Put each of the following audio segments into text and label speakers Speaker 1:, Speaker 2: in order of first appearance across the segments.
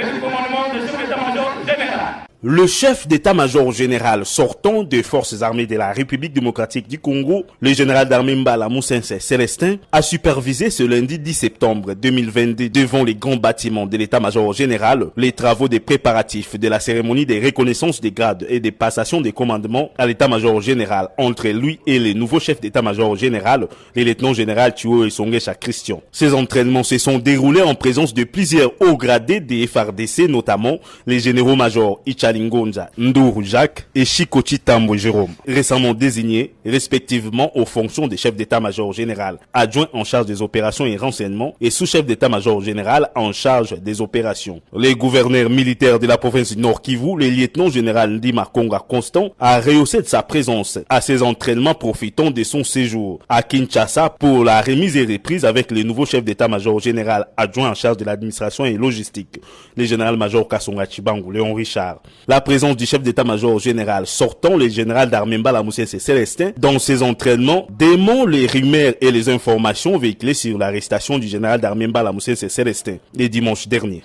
Speaker 1: et du commandement du chef d'état-major général.
Speaker 2: Le chef d'état-major général sortant des forces armées de la République démocratique du Congo, le général d'armée Mbala Moussense Célestin, a supervisé ce lundi 10 septembre 2022 devant les grands bâtiments de l'état-major général les travaux des préparatifs de la cérémonie des reconnaissances des grades et des passations des commandements à l'état-major général entre lui et le nouveau chef d'état-major général, le lieutenant-général Thuo Esongesha Christian. Ces entraînements se sont déroulés en présence de plusieurs hauts gradés des FARDC, notamment les généraux-majors Lingonza, Ndourou Jacques et Chikochi Tambo Jérôme, récemment désignés respectivement aux fonctions des chefs d'état-major général, adjoint en charge des opérations et renseignements et sous-chef d'état-major général en charge des opérations. Le gouverneur militaire de la province du Nord Kivu, le lieutenant-général Ndima Konga Constant, a rehaussé de sa présence à ces entraînements profitant de son séjour à Kinshasa pour la remise et reprise avec le nouveau chef d'état-major général adjoint en charge de l'administration et logistique, le général-major Kasonga Chibangu Léon Richard. La présence du chef d'état-major général sortant, le général d'armée Mbala Moussense Célestin, dans ses entraînements, dément les rumeurs et les informations véhiculées sur l'arrestation du général d'armée Mbala Moussense Célestin le dimanche dernier.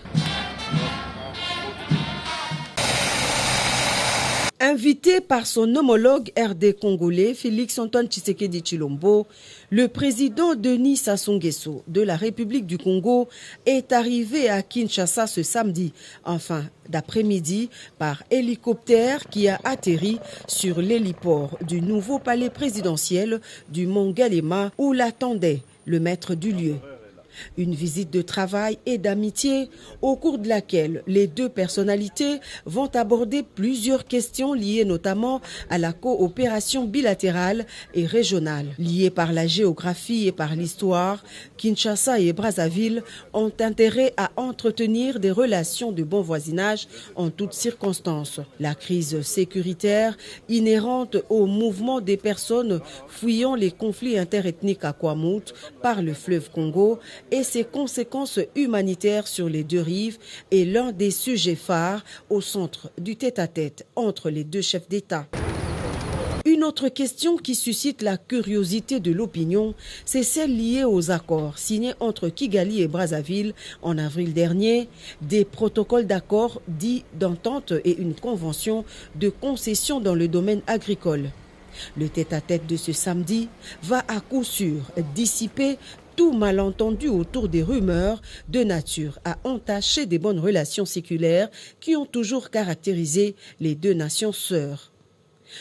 Speaker 3: Invité par son homologue RD congolais Félix Antoine Tshisekedi Tshilombo, le président Denis Sassou Nguesso de la République du Congo est arrivé à Kinshasa ce samedi, en fin d'après-midi, par hélicoptère qui a atterri sur l'héliport du nouveau palais présidentiel du Mont Galema où l'attendait le maître du lieu. Une visite de travail et d'amitié au cours de laquelle les deux personnalités vont aborder plusieurs questions liées notamment à la coopération bilatérale et régionale. Liées par la géographie et par l'histoire, Kinshasa et Brazzaville ont intérêt à entretenir des relations de bon voisinage en toutes circonstances. La crise sécuritaire inhérente au mouvement des personnes fuyant les conflits interethniques à Kwamouth par le fleuve Congo et ses conséquences humanitaires sur les deux rives est l'un des sujets phares au centre du tête-à-tête entre les deux chefs d'État. Une autre question qui suscite la curiosité de l'opinion, c'est celle liée aux accords signés entre Kigali et Brazzaville en avril dernier, des protocoles d'accords dits d'entente et une convention de concession dans le domaine agricole. Le tête-à-tête de ce samedi va à coup sûr dissiper tout malentendu autour des rumeurs de nature à entacher des bonnes relations séculaires qui ont toujours caractérisé les deux nations sœurs.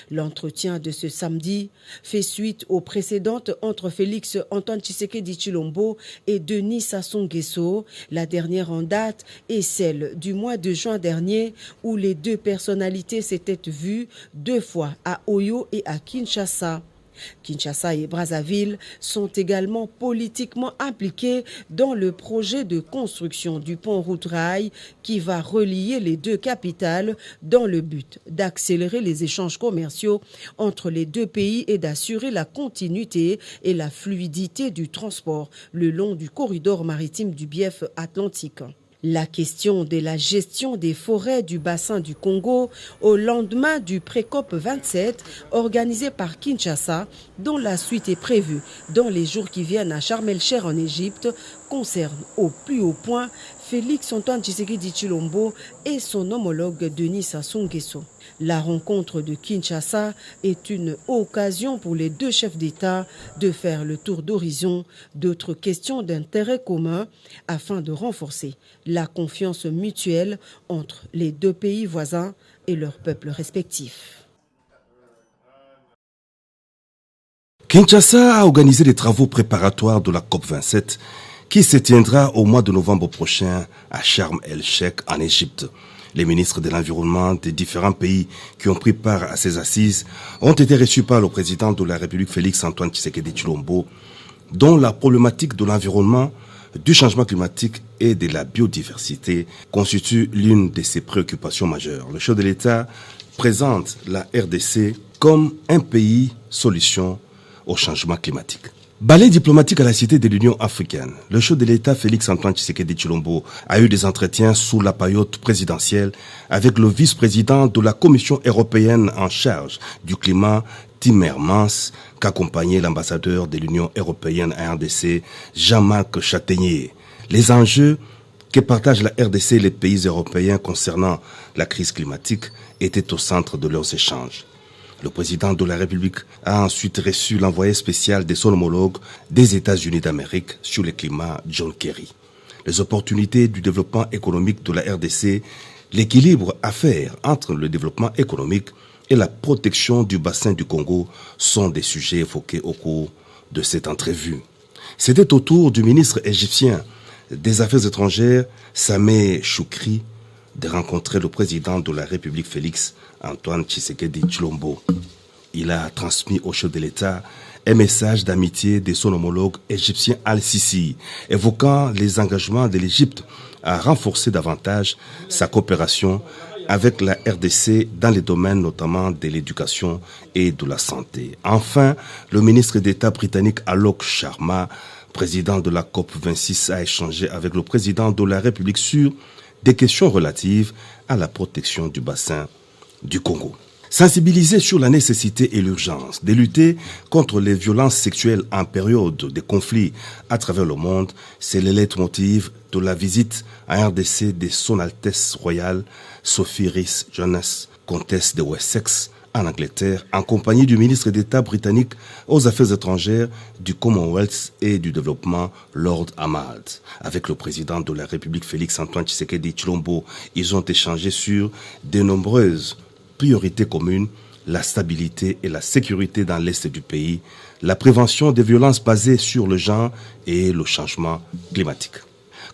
Speaker 3: L'entretien de ce samedi fait suite aux précédentes entre Félix Antoine Tshisekedi Tshilombo et Denis Sassou Nguesso. La dernière en date est celle du mois de juin dernier où les deux personnalités s'étaient vues 2 fois à Oyo et à Kinshasa. Kinshasa et Brazzaville sont également politiquement impliqués dans le projet de construction du pont route-rail qui va relier les deux capitales dans le but d'accélérer les échanges commerciaux entre les deux pays et d'assurer la continuité et la fluidité du transport le long du corridor maritime du bief atlantique. La question de la gestion des forêts du bassin du Congo au lendemain du pré-COP 27 organisé par Kinshasa, dont la suite est prévue dans les jours qui viennent à Sharm el-Cheikh en Égypte, concerne au plus haut point Félix Antoine Tshisekedi Tshilombo et son homologue Denis Sassou Nguesso. La rencontre de Kinshasa est une occasion pour les deux chefs d'État de faire le tour d'horizon d'autres questions d'intérêt commun afin de renforcer la confiance mutuelle entre les deux pays voisins et leurs peuples respectifs.
Speaker 4: Kinshasa a organisé les travaux préparatoires de la COP27 qui se tiendra au mois de novembre prochain à Sharm el-Cheikh en Égypte. Les ministres de l'Environnement des différents pays qui ont pris part à ces assises ont été reçus par le président de la République Félix Antoine Tshisekedi Tshilombo, dont la problématique de l'environnement, du changement climatique et de la biodiversité constitue l'une de ses préoccupations majeures. Le chef de l'État présente la RDC comme un pays solution au changement climatique. Balai diplomatique à la Cité de l'Union africaine. Le chef de l'État Félix Antoine Tshisekedi Tshilombo a eu des entretiens sous la paillote présidentielle avec le vice-président de la Commission européenne en charge du climat, Timmermans, qu'accompagnait l'ambassadeur de l'Union européenne à RDC, Jean-Marc Châtaignier. Les enjeux que partagent la RDC et les pays européens concernant la crise climatique était au centre de leurs échanges. Le président de la République a ensuite reçu l'envoyé spécial de son homologue des États-Unis d'Amérique sur le climat, John Kerry. Les opportunités du développement économique de la RDC, l'équilibre à faire entre le développement économique et la protection du bassin du Congo sont des sujets évoqués au cours de cette entrevue. C'était au tour du ministre égyptien des Affaires étrangères, Sameh Choukri, de rencontrer le président de la République Félix Antoine Tshisekedi Tshilombo. Il a transmis au chef de l'État un message d'amitié de son homologue égyptien Al-Sisi, évoquant les engagements de l'Égypte à renforcer davantage sa coopération avec la RDC dans les domaines notamment de l'éducation et de la santé. Enfin, le ministre d'État britannique Alok Sharma, président de la COP26, a échangé avec le président de la République sur des questions relatives à la protection du bassin du Congo. Sensibiliser sur la nécessité et l'urgence de lutter contre les violences sexuelles en période de conflit à travers le monde, c'est le leitmotiv de la visite à RDC de Son Altesse Royale Sophie Rhys-Jones, comtesse de Wessex, en Angleterre, en compagnie du ministre d'État britannique aux Affaires étrangères, du Commonwealth et du Développement, Lord Ahmad. Avec le président de la République Félix Antoine Tshisekedi Tshilombo, ils ont échangé sur de nombreuses priorités communes, la stabilité et la sécurité dans l'Est du pays, la prévention des violences basées sur le genre et le changement climatique.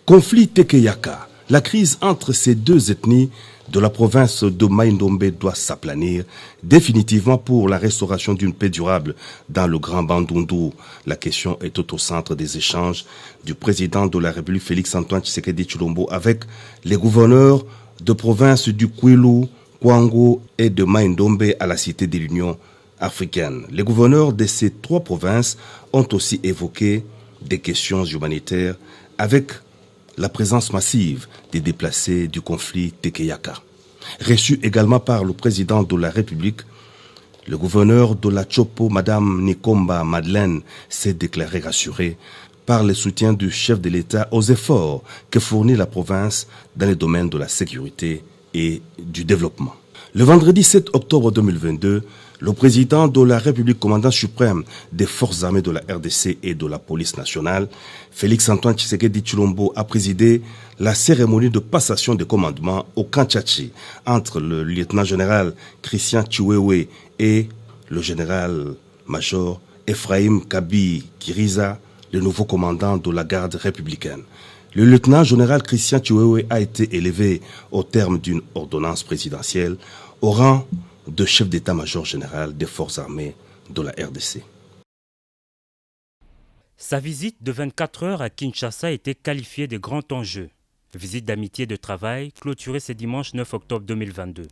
Speaker 4: Conflit Tekeyaka. La crise entre ces deux ethnies de la province de Mai-Ndombe doit s'aplanir définitivement pour la restauration d'une paix durable dans le Grand Bandundu. La question est au centre des échanges du président de la République Félix Antoine Tshisekedi Tshilombo avec les gouverneurs de province du Kwilu, Kwango et de Mai-Ndombe à la Cité de l'Union africaine. Les gouverneurs de ces trois provinces ont aussi évoqué des questions humanitaires avec la présence massive des déplacés du conflit Tekeyaka. Reçu également par le président de la République, le gouverneur de la Chopo, Madame Nikomba Madeleine, s'est déclaré rassuré par le soutien du chef de l'État aux efforts que fournit la province dans les domaines de la sécurité et du développement. Le vendredi 7 octobre 2022, le président de la République, commandant suprême des forces armées de la RDC et de la police nationale, Félix Antoine Tshisekedi Tshilombo, a présidé la cérémonie de passation de commandement au Kanchachi entre le lieutenant-général Christian Chiwewe et le général-major Ephraim Kabi Kiriza, le nouveau commandant de la garde républicaine. Le lieutenant-général Christian Chiwewe a été élevé au terme d'une ordonnance présidentielle au rang de chef d'état-major général des forces armées de la RDC.
Speaker 5: Sa visite de 24 heures à Kinshasa était qualifiée de grand enjeu. Visite d'amitié et de travail clôturée ce dimanche 9 octobre 2022.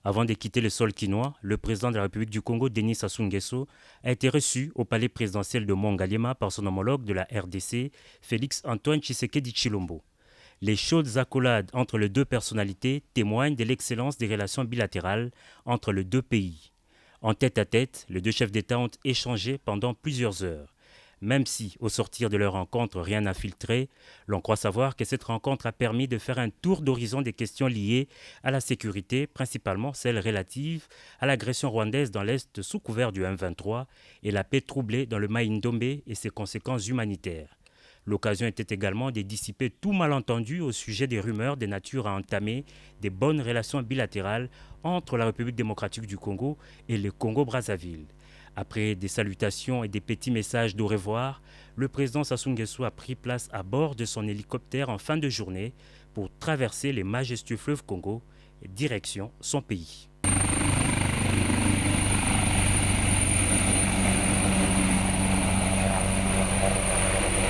Speaker 5: Avant de quitter le sol quinois, le président de la République du Congo, Denis Sassou Nguesso, a été reçu au palais présidentiel de Mont-Galema par son homologue de la RDC, Félix Antoine Tshisekedi Tshilombo. Les chaudes accolades entre les deux personnalités témoignent de l'excellence des relations bilatérales entre les deux pays. En tête-à-tête, les deux chefs d'État ont échangé pendant plusieurs heures. Même si, au sortir de leur rencontre, rien n'a filtré, l'on croit savoir que cette rencontre a permis de faire un tour d'horizon des questions liées à la sécurité, principalement celles relatives à l'agression rwandaise dans l'Est sous couvert du M23 et la paix troublée dans le Mai-Ndombe et ses conséquences humanitaires. L'occasion était également de dissiper tout malentendu au sujet des rumeurs de nature à entamer des bonnes relations bilatérales entre la République démocratique du Congo et le Congo-Brazzaville. Après des salutations et des petits messages d'au revoir, le président Sassou Nguesso a pris place à bord de son hélicoptère en fin de journée pour traverser les majestueux fleuves Congo et direction son pays.